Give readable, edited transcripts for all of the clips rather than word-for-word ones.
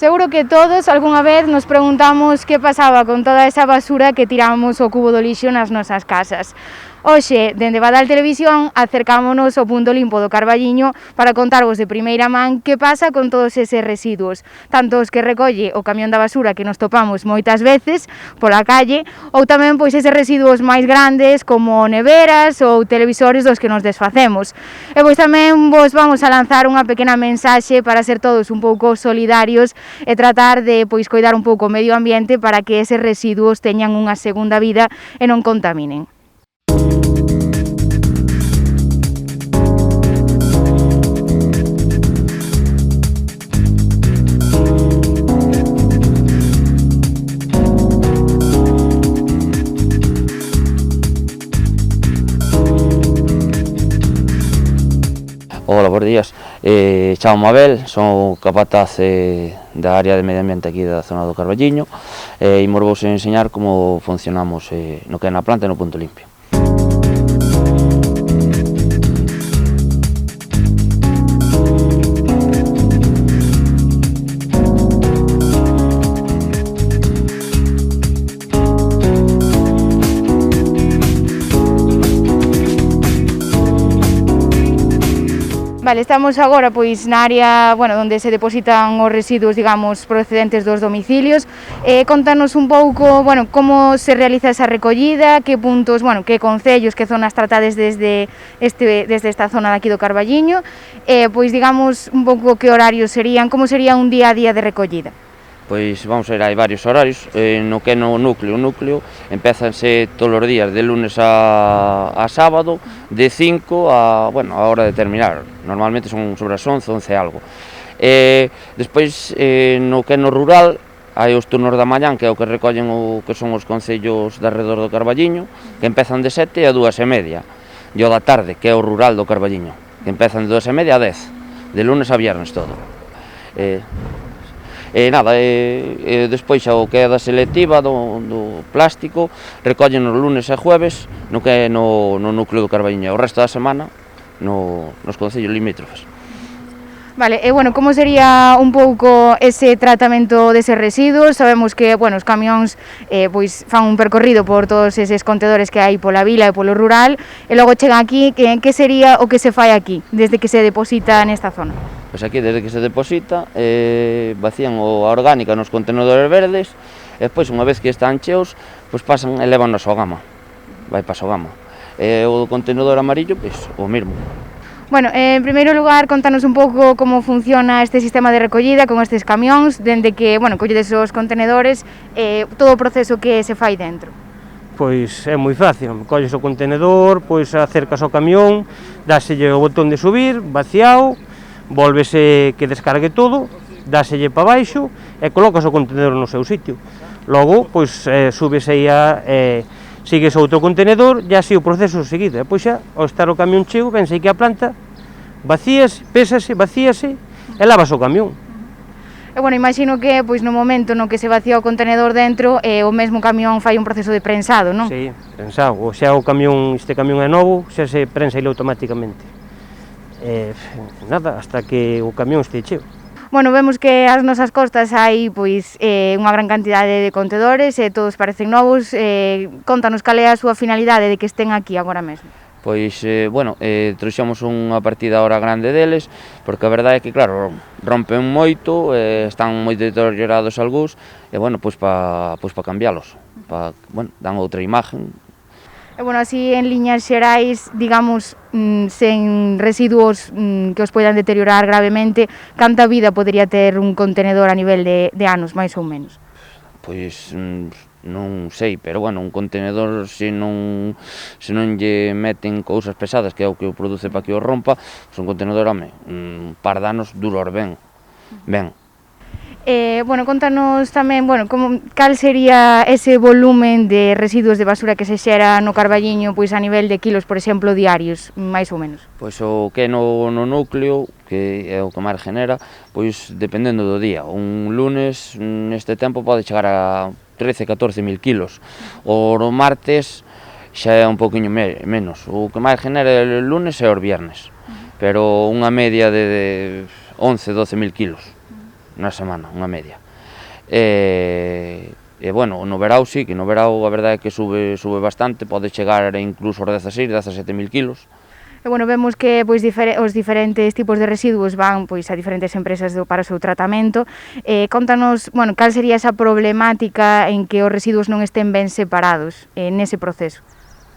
Seguro que todos algunha vez nos preguntamos que pasaba con toda esa basura que tiramos ao cubo do lixo nas nosas casas. Hoxe, dende Badal Televisión, acercámonos ao punto limpo do Carballiño para contarvos de primeira man que pasa con todos eses residuos, tanto os que recolle o camión da basura que nos topamos moitas veces pola calle, ou tamén pois eses residuos máis grandes como neveras ou televisores dos que nos desfacemos. E pois tamén vos vamos a lanzar unha pequena mensaxe para ser todos un pouco solidarios e tratar de pois coidar un pouco o medio ambiente para que eses residuos teñan unha segunda vida e non contaminen. Hola, buenos días. Chamo Mabel, son capataz da área de medio ambiente aquí da zona do Carballiño e imos vos enseñar como funcionamos no que é na planta e no punto limpio. Vale, estamos agora pois na área, onde se depositan os residuos, digamos, procedentes dos domicilios. Contanos un pouco, como se realiza esa recollida, que puntos, que concellos, que zonas tratades desde esta zona de aquí do Carballiño, pois digamos un pouco que horarios serían, como sería un día a día de recollida. Pois vamos a ver, hai varios horarios, no que é no núcleo, empezanse todos os días, de lunes a sábado, de 5 a hora de terminar, normalmente son sobre as 11, 11 algo. Despois, no que é no rural, hai os turnos da mañán, que é o que recollen o que son os concellos de arredor do Carballiño, que empezan de 7 a 2:30, e o da tarde, que é o rural do Carballiño, que empezan de 2:30 a 10, de lunes a viernes todo. Despois o que é da selectiva do plástico recollen os lunes e jueves no que é no núcleo do Carballiño, o resto da semana nos concellos limítrofes. Vale, como sería un pouco ese tratamento deses residuos? Sabemos que, os camións pois fan un percorrido por todos eses contedores que hai pola vila e polo rural e logo chegan aquí, que sería o que se fai aquí, desde que se deposita nesta zona? Pois aquí, desde que se deposita, vacían a orgánica nos contenedores verdes e despois, unha vez que están cheos, pois pasan e levan a Sogama, vai para Sogama. E o contenedor amarillo, pois, o mesmo. En primeiro lugar, contanos un pouco como funciona este sistema de recollida con estes camións, dende que, colledes os contenedores, todo o proceso que se fai dentro. Pois é moi fácil, colles o contenedor, pois acercas ao camión, dáselle o botón de subir, vaciao, volvese que descargue todo, dáselle para baixo e colocas o contenedor no seu sitio. Logo, pois, subes aí sigues outro contenedor e así o proceso seguido. E pois xa, ao estar o camión cheo, vense aquí a planta, vacías, pésase, vacíase e lavas o camión. Imagino que pois no momento no que se vacía o contenedor dentro, o mesmo camión fai un proceso de prensado, non? Sí, prensado. O xa o camión, este camión é novo, xa se prensa ele automáticamente. Nada, hasta que o camión este cheo. Vemos que ás nosas costas hai pois unha gran cantidade de contedores e todos parecen novos. Contanos cal é a súa finalidade de que estén aquí agora mesmo. Pois, trouxemos unha partida ahora grande deles, porque a verdade é que, claro, rompen moito, están moi deteriorados algúns, e, pois para cambiálos, dan outra imagen. Así en liñas xerais, digamos, sen residuos que os poidan deteriorar gravemente, canta vida podería ter un contenedor a nivel de anos, máis ou menos? Pois non sei, pero un contenedor se non lle meten cousas pesadas, que é o que o produce para que o rompa, un contenedor, un par de anos duros ben. Contanos tamén, cal sería ese volumen de residuos de basura que se xera no Carballiño, pois a nivel de kilos, por exemplo, diarios, máis ou menos? Pois o que é no núcleo, que é o que máis genera, pois dependendo do día. Un lunes, neste tempo, pode chegar a 13-14 mil kilos. O martes xa é un poquinho menos. O que máis genera o lunes é os viernes, pero unha media de 11-12 mil kilos na semana, unha media. Bueno, no verao sí, que no verao a verdade é que sube bastante, pode chegar incluso aos 16.000, 17.000 kilos. E, bueno, vemos que pois, os diferentes tipos de residuos van pois, a diferentes empresas para o seu tratamento. Contanos, bueno, cal sería esa problemática en que os residuos non estén ben separados nese proceso?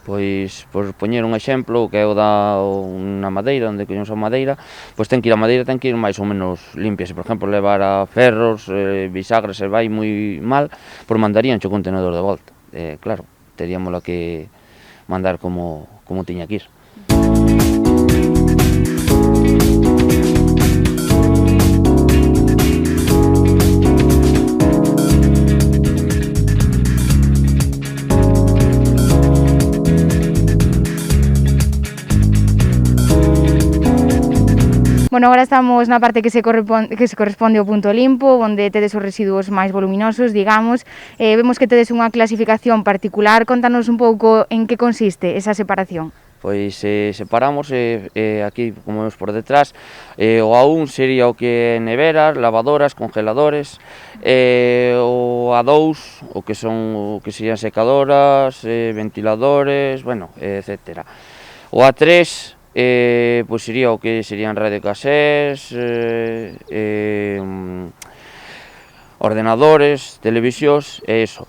Pois, por poñer un exemplo, que é o da unha madeira, onde collemos a madeira, pois ten que ir a madeira, ten que ir máis ou menos limpia. Se, por exemplo, levar a ferros, bisagras, se vai moi mal, por mandarían o contenedor de volta. Claro, teríamos que mandar como tiña que ir. Bueno, agora estamos na parte que se corresponde ao punto limpo, onde tedes os residuos máis voluminosos, digamos. Vemos que tedes unha clasificación particular. Contanos un pouco en que consiste esa separación. Pois separamos, aquí, como vemos por detrás, o A1 sería o que é neveras, lavadoras, congeladores, o A2, o que serían secadoras, ventiladores, bueno, etcétera. O A3, pois sería o que serían radiocasés, ordenadores, televisións, e iso.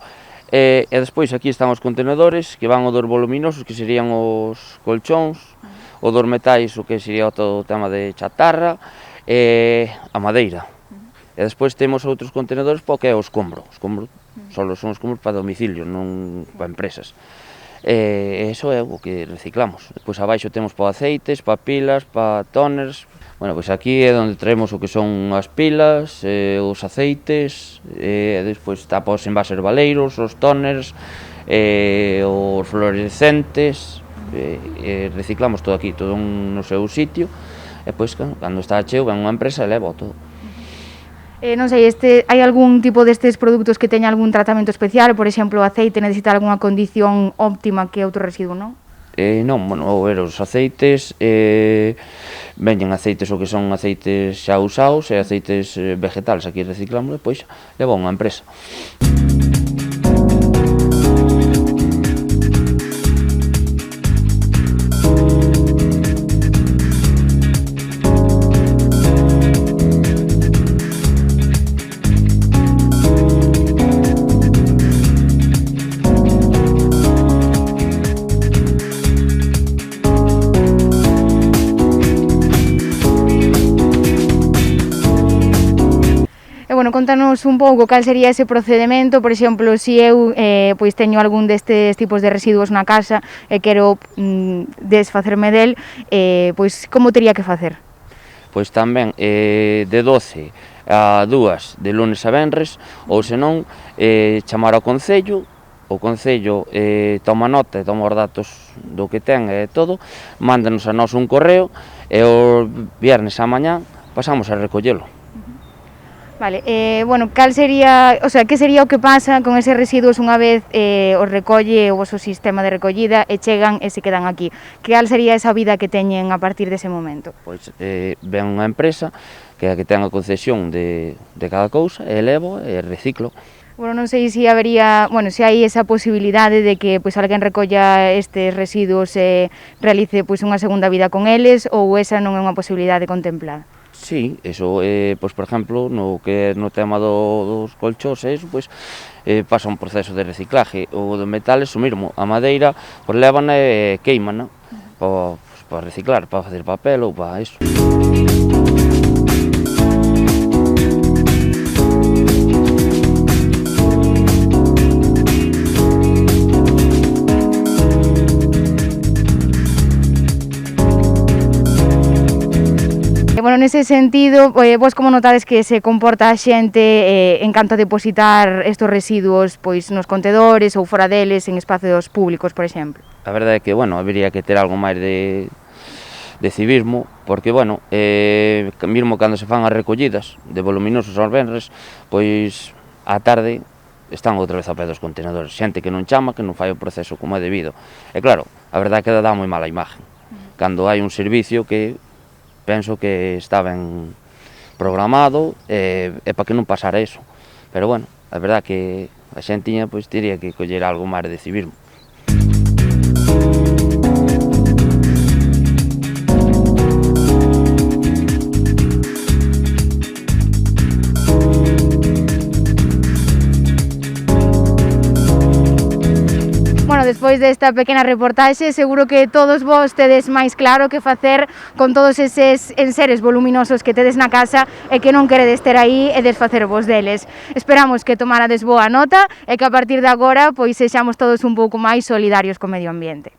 E despois aquí están os contenedores, que van o dos voluminosos, que serían os colchóns, o dos metais, o que sería todo o tema de chatarra, e a madeira. E despois temos outros contenedores para o que é o escombro. Son os escombros para domicilio, non para empresas. Eso é o que reciclamos. Despois abaixo temos para aceites, para pilas, para toners. Bueno, pois aquí é onde traemos o que son as pilas, os aceites, e despois está para os envases baleiros, os toners, os fluorescentes, reciclamos todo aquí, todo no seu sitio, e pois cando está cheo ven unha empresa e leva todo. Non sei, hai algún tipo destes produtos que teña algún tratamento especial? Por exemplo, o aceite necesita algunha condición óptima que outro residuo, non? Non, bueno, os aceites, veñen aceites o que son aceites xa usados e aceites vegetales, aquí reciclamos, pois leva unha empresa. Bueno, contanos un pouco cal sería ese procedimento, por exemplo, se eu pois teño algún destes tipos de residuos na casa e quero desfacerme del, pois como tería que facer? Pois tamén de 12 a 2 de lunes a venres, ou senón chamar ao Concello, o Concello toma nota e toma os datos do que ten e todo, mándanos a nós un correo e o viernes á mañá pasamos a recollelo. Vale, bueno, cal sería, o sea, que sería o que pasa con eses residuos unha vez os recolle o vosso sistema de recollida e chegan e se quedan aquí? Cal sería esa vida que teñen a partir dese momento? Pois ven unha empresa que é a que ten a concesión de cada cousa e levo e reciclo. Bueno, non sei se habería, bueno, se hai esa posibilidade de que pois alguén recolla estes residuos e realice pois unha segunda vida con eles, ou esa non é unha posibilidade contemplada? Sí, eso, pois, por exemplo, no que no tema dos colchós, eso, pois, pasa un proceso de reciclaje. O de metales, o mesmo, a madeira, pois, lévana e queimana para reciclar, para facer papel ou para eso. Bueno, nese sentido, vos como notades que se comporta a xente en canto a depositar estes residuos pois nos contedores ou fora deles en espazos públicos, por exemplo? A verdade é que, bueno, habería que ter algo máis de civismo, porque, bueno, mesmo cando se fan as recollidas de voluminosos aos venres, pois, á tarde, están outra vez a pé dos contenedores, xente que non chama, que non fai o proceso como é debido. E claro, a verdade é que dá moi mala imagen, cando hai un servicio que penso que está ben programado e para que non pasara eso. Pero bueno, a verdad que a xentiña pois teria que coller algo máis de civismo. Bueno, despois desta pequena reportaxe, seguro que todos vos tedes máis claro que facer con todos eses enseres voluminosos que tedes na casa e que non queredes ter aí e desfacervos deles. Esperamos que tomarades boa nota e que a partir de agora pois sexamos todos un pouco máis solidarios co medio ambiente.